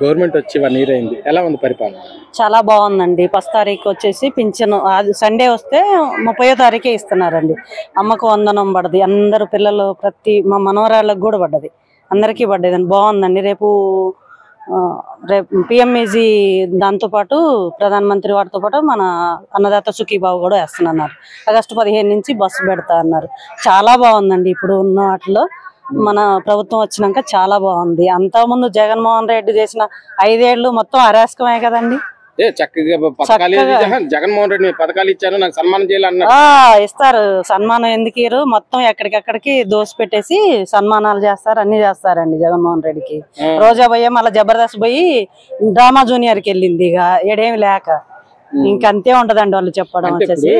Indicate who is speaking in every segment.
Speaker 1: Government వచ్చి 1 year అయింది. ఎలా ఉంది పరిపాలన?
Speaker 2: చాలా బాగుందండి. 1 తారీఖు వచ్చేసి పింఛను సండే వస్తే 30వ తారీఖే ఇస్తున్నారండి. అమ్మకు వందనం పడది, అందరు పిల్లలు ప్రతి మా మనవరాళ్ళకు కూడా పడ్డది, అందరికీ పడ్డదండి. బాగుందండి. రేపు పిఎంఈజీ దాంతోపాటు ప్రధానమంత్రి వారితో పాటు మన అన్నదాత సుఖీబాబు కూడా వేస్తున్నారు. ఆగస్టు 15 నుంచి బస్సు పెడతా అన్నారు. చాలా బాగుందండి. ఇప్పుడు ఉన్న వాటిలో మన ప్రభుత్వం వచ్చినాక చాలా బాగుంది. అంతకుముందు జగన్మోహన్ రెడ్డి చేసిన 5 ఏళ్ళు మొత్తం అరాచకమే కదండి.
Speaker 1: జగన్మోహన్ రెడ్డి పథకాలు ఇచ్చారు, నాకు సన్మానం చేయాలన్నారు.
Speaker 2: ఇస్తారు, సన్మానం ఎందుకు ఇయ్యరు? మొత్తం ఎక్కడికక్కడికి దోసి పెట్టేసి సన్మానాలు చేస్తారు, అన్ని చేస్తారండి. జగన్మోహన్ రెడ్డికి రోజా పోయి మళ్ళీ జబర్దస్త్ పోయి డ్రామా జూనియర్కి వెళ్ళింది. ఇక ఏడేమి లేక ఇంకంతే ఉంటదండి వాళ్ళు చెప్పడం. వచ్చేసి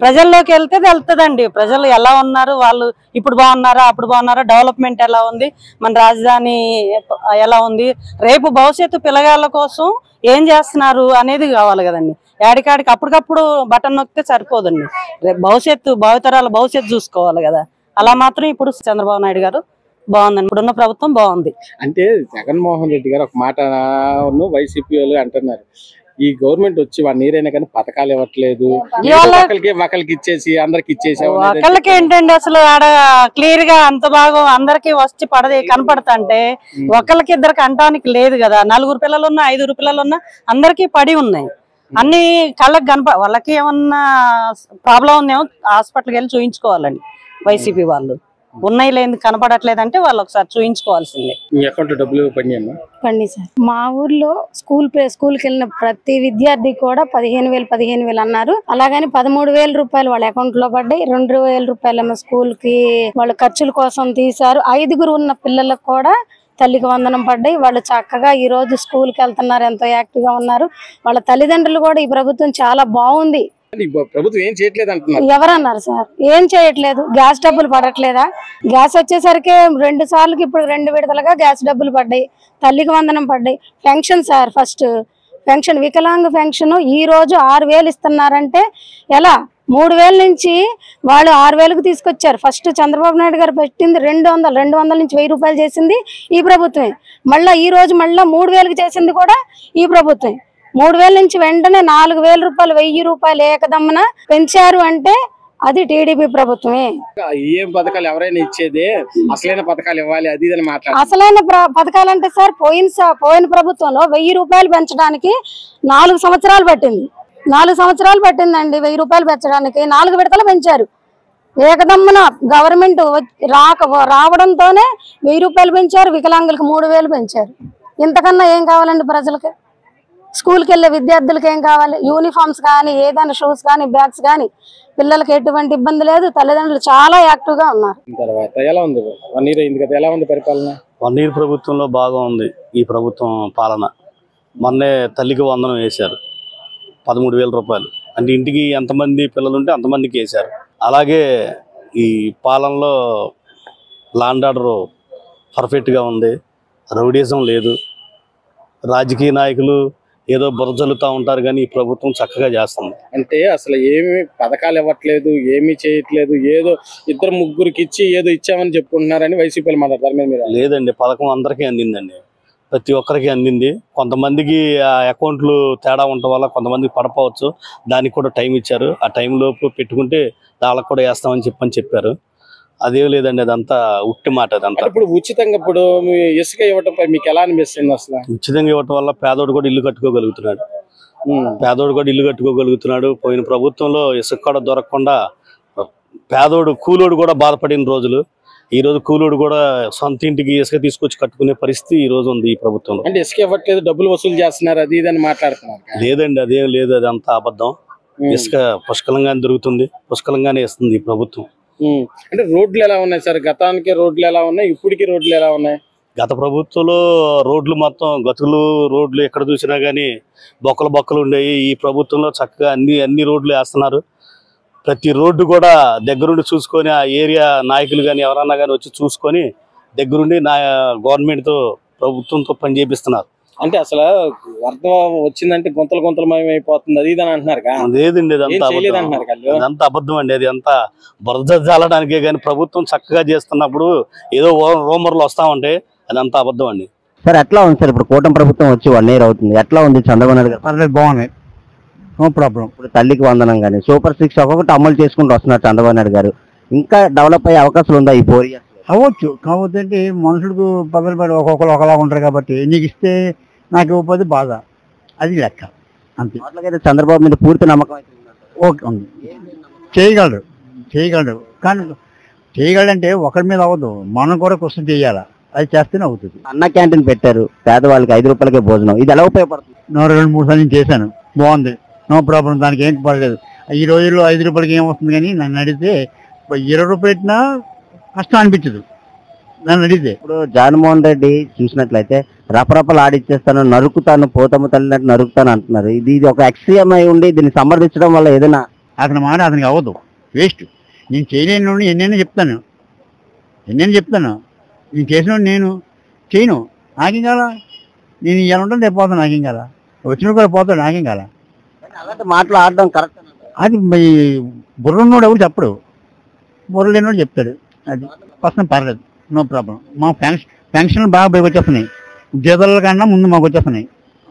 Speaker 2: ప్రజల్లోకి వెళ్తే తెలుస్తుందండి ప్రజలు ఎలా ఉన్నారు, వాళ్ళు ఇప్పుడు బాగున్నారా అప్పుడు బాగున్నారా, డెవలప్మెంట్ ఎలా ఉంది, మన రాజధాని ఎలా ఉంది, రేపు భవిష్యత్తు పిల్లగాళ్ళ కోసం ఏం చేస్తున్నారు అనేది కావాలి కదండి. ఏడికాడికి అప్పటికప్పుడు బటన్ నొక్కితే సరిపోదండి. రేపు భవిష్యత్తు భావితరాల భవిష్యత్తు చూసుకోవాలి కదా. అలా మాత్రం ఇప్పుడు చంద్రబాబు నాయుడు గారు బాగుందండి. ఇప్పుడున్న ప్రభుత్వం బాగుంది.
Speaker 1: అంటే జగన్మోహన్ రెడ్డి గారు ఒక మాట వైసీపీ వాళ్ళు అంటున్నారు, ఈ గవర్నమెంట్ వచ్చి 1 ఇయర్ అయినా కానీ పథకాలు ఇవ్వట్లేదు, ఒకరికి ఇచ్చేసి అందరికి ఇచ్చేసి.
Speaker 2: ఒకళ్ళకి ఏంటండి అసలు ఆడ క్లియర్ గా అంత బాగా అందరికి వచ్చి పడది కనపడతాంటే ఒకళ్ళకి ఇద్దరికి అంటానికి లేదు కదా. 4 పిల్లలున్నా 5 పిల్లలున్నా అందరికి పడి ఉన్నాయి. అన్ని కళ్ళకి వాళ్ళకి ఏమన్నా ప్రాబ్లం ఉందేమో హాస్పిటల్కి వెళ్ళి చూయించుకోవాలండి. వైసీపీ వాళ్ళు ఉన్నాయి లేదు కనపడట్లేదంటే వాళ్ళు ఒకసారి చూయించుకోవాల్సిందే.
Speaker 3: పండి సార్, మా ఊర్లో స్కూల్కి వెళ్ళిన ప్రతి విద్యార్థి కూడా 15,000 అన్నారు. అలాగని 13,000 రూపాయలు వాళ్ళ అకౌంట్ లో పడ్డాయి. 2,000 రూపాయలు స్కూల్ కి వాళ్ళ ఖర్చుల కోసం తీశారు. 5 ఉన్న పిల్లలకు కూడా తల్లికి వందనం పడ్డాయి. వాళ్ళు చక్కగా ఈ రోజు స్కూల్కి వెళ్తున్నారు, ఎంతో యాక్టివ్ గా ఉన్నారు. వాళ్ళ తల్లిదండ్రులు కూడా ఈ ప్రభుత్వం చాలా బాగుంది.
Speaker 1: ప్రభుత్వం ఏం చేయట్లేదు అంటున్నారు.
Speaker 3: ఎవరన్నారు సార్? ఏం చేయట్లేదు. గ్యాస్ డబ్బులు పడట్లేదా? గ్యాస్ వచ్చేసరికి 2 సార్లకి ఇప్పుడు 2 విడతలుగా గ్యాస్ డబ్బులు పడ్డాయి, తల్లికి వందనం పడ్డాయి. పెన్షన్ సార్, ఫస్ట్ పెన్షన్ వికలాంగ పెన్షన్ ఈ రోజు 6,000 ఇస్తున్నారంటే ఎలా? 3,000 నుంచి వాళ్ళు 6,000కు తీసుకొచ్చారు. ఫస్ట్ చంద్రబాబు నాయుడు గారు పెట్టింది 200 నుంచి 1,000 రూపాయలు చేసింది ఈ ప్రభుత్వమే. మళ్ళీ ఈ రోజు మళ్ళీ 3,000కి చేసింది కూడా ఈ ప్రభుత్వమే. 3,000 నుంచి వెంటనే 4,000 రూపాయలు 1,000 రూపాయలు ఏకదమ్మన పెంచారు అంటే అది టీడీపీ ప్రభుత్వమే.
Speaker 1: ఏం పథకాలు ఎవరైనా ఇచ్చేది అసలైన పథకాలు ఇవ్వాలి, అది ఇది మాట్లాడారు.
Speaker 3: అసలైన పథకాలు అంటే సార్ పోయిన ప్రభుత్వంలో 1,000 రూపాయలు పెంచడానికి 4 సంవత్సరాలు పట్టింది. 4 సంవత్సరాలు పట్టిందండి 1,000 రూపాయలు పెంచడానికి. 4 విడతలు పెంచారు ఏకదమ్మన. గవర్నమెంట్ రావడంతోనే 1,000 రూపాయలు పెంచారు, వికలాంగులకు 3,000 పెంచారు. ఇంతకన్నా ఏం కావాలండి ప్రజలకి? స్కూల్కి వెళ్ళే విద్యార్థులకి ఏం కావాలి? యూనిఫామ్స్ కానీ, ఏదైనా షూస్ కానీ, బ్యాగ్స్ కానీ, పిల్లలకి ఎటువంటి ఇబ్బంది లేదు. తల్లిదండ్రులు చాలా యాక్టివ్ గా ఉన్నారు.
Speaker 1: ఎలా ఉంది 1 ఇయర్ అయింది కదా, ఎలా ఉంది పరిపాలన?
Speaker 4: 1 ఇయర్ ప్రభుత్వంలో బాగా ఉంది ఈ ప్రభుత్వం పాలన. మొన్నే తల్లికి వందనం వేశారు 13,000 రూపాయలు. అంటే ఇంటికి ఎంతమంది పిల్లలు ఉంటే అంతమందికి వేశారు. అలాగే ఈ పాలనలో లాండ్ ఆర్డర్ పర్ఫెక్ట్గా ఉంది, రౌడీజం లేదు. రాజకీయ నాయకులు ఏదో బురజల్లుతూ ఉంటారు కానీ ఈ ప్రభుత్వం చక్కగా చేస్తుంది.
Speaker 1: అంటే అసలు ఏమి పథకాలు ఇవ్వట్లేదు, ఏమి చేయట్లేదు, ఏదో 2-3కి ఇచ్చి ఏదో ఇచ్చామని చెప్పుకుంటున్నారని వైసీపీలు మాట్లాడతారు.
Speaker 4: లేదండి, పథకం అందరికీ అందిందండి, ప్రతి ఒక్కరికి అందింది. కొంతమందికి ఆ అకౌంట్లు తేడా ఉండటం వల్ల కొంతమందికి పడపోవచ్చు, దానికి కూడా టైం ఇచ్చారు. ఆ టైంలోపు పెట్టుకుంటే వాళ్ళకి కూడా వేస్తామని చెప్పారు. అదేం లేదండి, అదంతా ఉట్టి మాట. అదంతా
Speaker 1: ఇప్పుడు ఉచితంగా ఇప్పుడు ఇసుక ఇవ్వటంపై మీకు ఎలా అనిపిస్తుంది? అసలు
Speaker 4: ఉచితంగా ఇవ్వటం వల్ల పేదోడు కూడా ఇల్లు కట్టుకోగలుగుతున్నాడు. పోయిన ప్రభుత్వంలో ఇసుక కూడా దొరకకుండా కూలోడు కూడా బాధపడిన రోజులు. ఈ రోజు కూలోడు కూడా సొంత ఇంటికి ఇసుక తీసుకొచ్చి కట్టుకునే పరిస్థితి ఈ రోజు ఉంది ఈ ప్రభుత్వంలో.
Speaker 1: అంటే ఇసుక ఇవ్వట్లేదు, డబ్బులు వసూలు చేస్తున్నారు, అది ఇదని మాట్లాడుతున్నారు.
Speaker 4: లేదండి, అదేం లేదు, అదంతా అబద్ధం. ఇసుక పుష్కలంగానే దొరుకుతుంది, పుష్కలంగానే ఇస్తుంది ఈ ప్రభుత్వం.
Speaker 1: అంటే రోడ్లు ఎలా ఉన్నాయి సార్? గతానికి రోడ్లు ఎలా ఉన్నాయి, ఇప్పటికి రోడ్లు ఎలా ఉన్నాయి?
Speaker 4: గత ప్రభుత్వంలో రోడ్లు మొత్తం గతులు రోడ్లు ఎక్కడ చూసినా గానీ బొక్కలు ఉండేవి. ఈ ప్రభుత్వంలో చక్కగా అన్ని రోడ్లు వేస్తున్నారు. ప్రతి రోడ్డు కూడా దగ్గరుండి చూసుకొని ఆ ఏరియా నాయకులు కానీ ఎవరన్నా కానీ వచ్చి చూసుకొని దగ్గరుండి గవర్నమెంట్తో ప్రభుత్వంతో పని చేపిస్తున్నారు.
Speaker 1: అంటే అసలు అర్థం వచ్చిందంటే గుంతలమయం అయిపోతుంది, అది ఇదని అంటున్నారు.
Speaker 4: లేదండి, అదంతా అబద్ధం అండి. అది అంతా బురద జాలడానికే కానీ ప్రభుత్వం చక్కగా చేస్తున్నప్పుడు ఏదో రూమర్లు వస్తా ఉంటాయి, అదంతా అబద్ధం అండి.
Speaker 5: సార్ ఎట్లా ఉంది సార్ ఇప్పుడు కూటమి ప్రభుత్వం వచ్చి 1 year అవుతుంది, ఎట్లా ఉంది చంద్రబాబు నాయుడు గారు?
Speaker 6: పర్లేదు, బాగున్నాయి, నో ప్రాబ్లం.
Speaker 5: ఇప్పుడు తల్లికి వందనం కానీ సూపర్ 6 ఒక్కొక్కటి అమలు చేసుకుంటూ వస్తున్నారు చంద్రబాబు నాయుడు గారు. ఇంకా డెవలప్ అయ్యే అవకాశాలు ఉందా ఈ 4 years?
Speaker 6: అవ్వచ్చు, కాకపోతే అంటే మనుషులకు పదవి పడి ఒక్కొక్కరు ఒకలా ఉంటారు కాబట్టి నీకు ఇస్తే నాకు ఇవ్వకపోతే బాధ, అది లెక్క అంతే.
Speaker 5: అట్లాగైతే చంద్రబాబు మీద పూర్తి నమ్మకం అయితే ఉందా?
Speaker 6: ఓకే ఉంది, చేయగలడు కానీ చేయగలంటే ఒకరి మీద అవ్వదు, మనం కూడా కృషి చేయాలి, అది చేస్తేనే అవుతుంది.
Speaker 5: అన్న క్యాంటీన్ పెట్టారు, పేదవాళ్ళకి 5 రూపాయలకే భోజనం, ఇది ఎలా ఉపయోగపడుతుంది?
Speaker 6: 2-3 సార్లు నేను చేశాను, బాగుంది, నో ప్రాబ్లం, దానికి ఏం పర్లేదు. ఈ రోజుల్లో 5 రూపాయలకి ఏమొస్తుంది, కానీ నన్ను అడిగితే 20 రూపాయలు పెట్టినా కష్టం అనిపించదు నన్ను అడిగితే.
Speaker 5: ఇప్పుడు జగన్మోహన్ రెడ్డి చూసినట్లయితే రపరపలు ఆడిచ్చేస్తాను, నరుకుతాను, పోతమ్మ తల్లినట్టు నరుకుతాను అంటున్నారు. ఇది ఒక ఎక్స్ట్రీమ్ అయి ఉండి దీన్ని సమర్థించడం వల్ల ఏదైనా
Speaker 6: అతని మాట అతనికి అవ్వదు, వేస్ట్. నేను చేయలేని నుండి ఎన్నైనా చెప్తాను, నేను చేసిన నేను చేయను, నాకేం కాదా, నేను ఇలా ఉంటాను, రేపు పోతాను, నాకేం కాదా, వచ్చిన కూడా పోతాడు, నాకేం కాదా.
Speaker 5: అలాంటి మాటలు ఆడడం కరెక్ట్?
Speaker 6: అది బుర్ర ఉన్నోడు ఎవరు చెప్పడు, బుర్ర లేనివాడు చెప్తాడు, అది పర్సన్ పర్లేదు, నో ప్రాబ్లం. మా పెన్షన్లు బాగా వచ్చేస్తున్నాయి, జీతాల కన్నా ముందు మాకు వచ్చేస్తున్నాయి,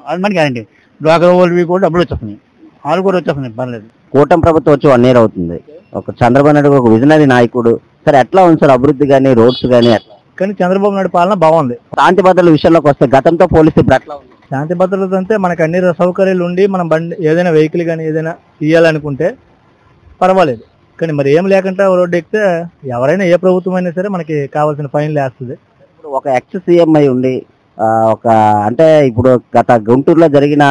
Speaker 6: అది మనకి గ్యారంటీ. డ్వాక్రా వాళ్ళవి కూడా డబ్బులు వచ్చేస్తున్నాయి, వాళ్ళు కూడా వచ్చేస్తున్నాయి, పర్లేదు.
Speaker 5: కూటమి ప్రభుత్వం వచ్చి 1 year అవుతుంది, ఒక చంద్రబాబు నాయుడు ఒక విజనరీ నాయకుడు. సరే ఎట్లా ఉంది సార్ అభివృద్ధి కానీ రోడ్స్ కానీ ఎట్లా?
Speaker 6: కానీ చంద్రబాబు నాయుడు పాలన బాగుంది.
Speaker 5: శాంతి భద్రతల విషయంలోకి వస్తే గతంతో పోలిస్తే ఇప్పుడు ఎట్లా ఉంది?
Speaker 6: శాంతి భద్రత అంటే మనకు అన్ని సౌకర్యాలు ఉండి మనం బండి ఏదైనా వెహికల్ కానీ ఏదైనా తీయాలనుకుంటే పర్వాలేదు, కానీ మరి ఏం లేకుండా రోడ్డు ఎక్కితే ఎవరైనా ఏ ప్రభుత్వం అయినా సరే మనకి కావాల్సిన ఫైన్లు వేస్తుంది.
Speaker 5: ఇప్పుడు ఒక ఎక్స్ సీఎం అయి ఉండి ఒక అంటే ఇప్పుడు గత గుంటూరులో జరిగిన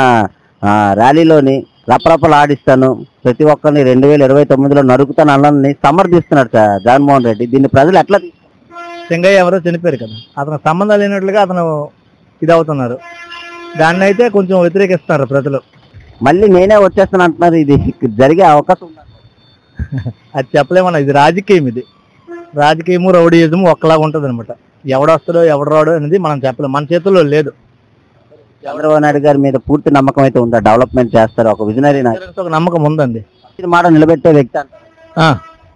Speaker 5: ర్యాలీలోని రపరపలు ఆడిస్తాను, ప్రతి ఒక్కరిని 2029లో నరుకుతాను అన్నని సమర్థిస్తున్నాడు జగన్మోహన్ రెడ్డి. దీన్ని ప్రజలు ఎట్లా
Speaker 6: సింగయ్య ఎవరో చనిపోయారు కదా, అతను సంబంధాలు లేనట్లుగా అతను ఇది అవుతున్నారు, దాన్ని అయితే కొంచెం వ్యతిరేకిస్తున్నారు ప్రజలు.
Speaker 5: మళ్ళీ నేనే వచ్చేస్తాను అంటున్నారు, ఇది జరిగే అవకాశం ఉందా?
Speaker 6: అది చెప్పలేమన్నా, ఇది రాజకీయము రౌడీయిజం ఒక్కలాగా ఉంటుంది అనమాట. ఎవడొస్తాడో ఎవడు రాడో అనేది మనం చెప్పలేము, మన చేతుల్లో లేదు.
Speaker 5: చంద్రబాబు నాయుడు గారి మీద పూర్తి నమ్మకం అయితే ఉందా? డెవలప్మెంట్ చేస్తారు, ఒక విజనరీ
Speaker 6: ఒక నమ్మకం ఉందండి.
Speaker 5: మాట నిలబెట్టే వ్యక్తి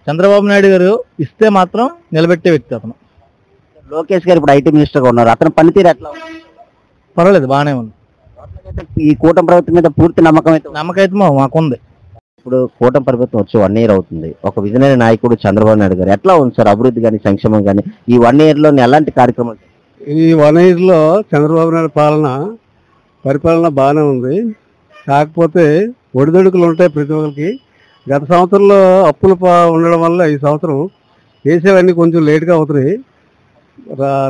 Speaker 6: చంద్రబాబు నాయుడు గారు ఇస్తే మాత్రం నిలబెట్టే వ్యక్తి అతను.
Speaker 5: లోకేష్ గారు ఇప్పుడు ఐటీ మినిస్టర్ గా ఉన్నారు, అతని పనితీరు ఎట్లా ఉంది?
Speaker 6: పర్వాలేదు, బాగానే ఉంది.
Speaker 5: ఈ కూటమి ప్రభుత్వం మీద పూర్తి నమ్మకం
Speaker 6: అయితే మాకుంది.
Speaker 5: ఇప్పుడు కూటమి ప్రభుత్వం వచ్చి 1 year అవుతుంది, ఒక విజనరీ నాయకుడు చంద్రబాబు నాయుడు గారు ఎట్లా ఉంది సార్ అభివృద్ధి కానీ సంక్షేమం కానీ ఈ 1 year లో ఎలాంటి కార్యక్రమాలు?
Speaker 7: ఈ 1 year లో చంద్రబాబు నాయుడు పరిపాలన బాగానే ఉంది, కాకపోతే ఒడిదొడుకులు ఉంటాయి ప్రతి ఒక్కరికి. గత సంవత్సరంలో అప్పులు ఉండడం వల్ల ఈ సంవత్సరం చేసేవన్నీ కొంచెం లేట్గా అవుతున్నాయి,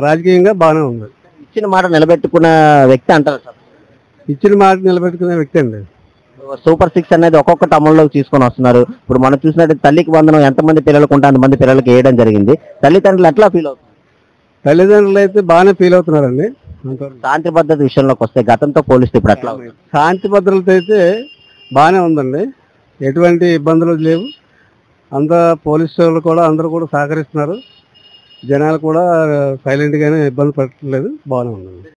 Speaker 7: రాజకీయంగా బాగానే ఉంది.
Speaker 5: ఇచ్చిన మాట నిలబెట్టుకున్న వ్యక్తి అంటారు సార్?
Speaker 7: ఇచ్చిన మాట నిలబెట్టుకునే వ్యక్తి అండి.
Speaker 5: సూపర్ 6 అనేది ఒక్కొక్కటి అమల్లోకి తీసుకొని వస్తున్నారు. ఇప్పుడు మనం చూసినట్టు తల్లికి వందనం ఎంతమంది పిల్లలకు ఉంటే అంతమంది పిల్లలకి వేయడం జరిగింది. తల్లిదండ్రులు ఎట్లా ఫీల్ అవుతున్నారు?
Speaker 7: తల్లిదండ్రులు అయితే బాగానే ఫీల్ అవుతున్నారండి.
Speaker 5: శాంతి భద్రత విషయంలోకి వస్తే గతంతో పోలిస్తే ఇప్పుడు ఎట్లా?
Speaker 7: శాంతి భద్రత అయితే బాగానే ఉందండి, ఎటువంటి ఇబ్బందులు లేవు. అంతా పోలీసు వాళ్ళు కూడా అందరూ కూడా సహకరిస్తున్నారు, జనాలు కూడా సైలెంట్గానే ఇబ్బంది పడట్లేదు, బాగానే ఉందండి.